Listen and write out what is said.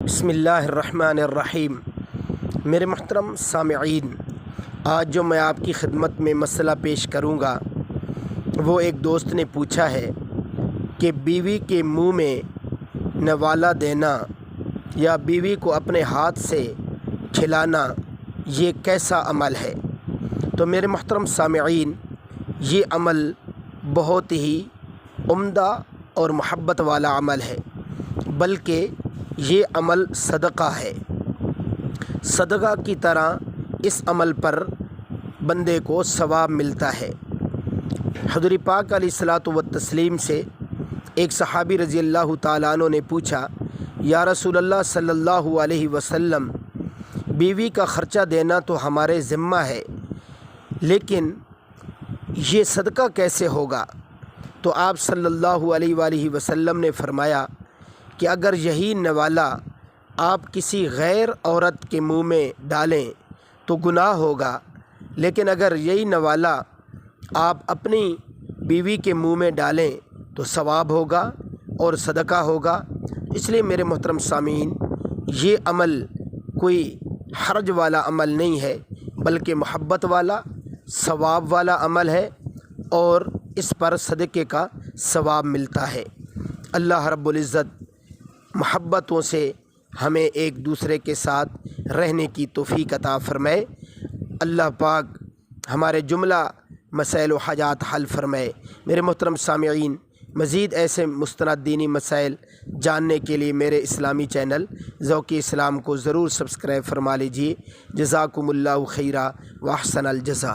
بسم اللہ الرحمن الرحیم۔ میرے محترم سامعین، آج جو میں آپ کی خدمت میں مسئلہ پیش کروں گا وہ ایک دوست نے پوچھا ہے کہ بیوی کے منہ میں نوالا دینا یا بیوی کو اپنے ہاتھ سے کھلانا یہ کیسا عمل ہے؟ تو میرے محترم سامعین، یہ عمل بہت ہی عمدہ اور محبت والا عمل ہے، بلکہ یہ عمل صدقہ ہے۔ صدقہ کی طرح اس عمل پر بندے کو ثواب ملتا ہے۔ حضور پاک علیہ الصلاۃ والتسلیم سے ایک صحابی رضی اللہ تعالیٰ عنہ نے پوچھا، یا رسول اللہ صلی اللہ علیہ وسلم، بیوی کا خرچہ دینا تو ہمارے ذمہ ہے، لیکن یہ صدقہ کیسے ہوگا؟ تو آپ صلی اللہ علیہ وآلہ وسلم نے فرمایا کہ اگر یہی نوالا آپ کسی غیر عورت کے منہ میں ڈالیں تو گناہ ہوگا، لیکن اگر یہی نوالا آپ اپنی بیوی کے منہ میں ڈالیں تو ثواب ہوگا اور صدقہ ہوگا۔ اس لیے میرے محترم سامعین، یہ عمل کوئی حرج والا عمل نہیں ہے، بلکہ محبت والا، ثواب والا عمل ہے، اور اس پر صدقے کا ثواب ملتا ہے۔ اللہ رب العزت محبتوں سے ہمیں ایک دوسرے کے ساتھ رہنے کی توفیق عطا فرمائے۔ اللہ پاک ہمارے جملہ مسائل و حاجات حل فرمائے۔ میرے محترم سامعین، مزید ایسے مستند دینی مسائل جاننے کے لیے میرے اسلامی چینل ذوق اسلام کو ضرور سبسکرائب فرما لیجیے۔ جزاکم اللہ خیرا و احسن الجزا۔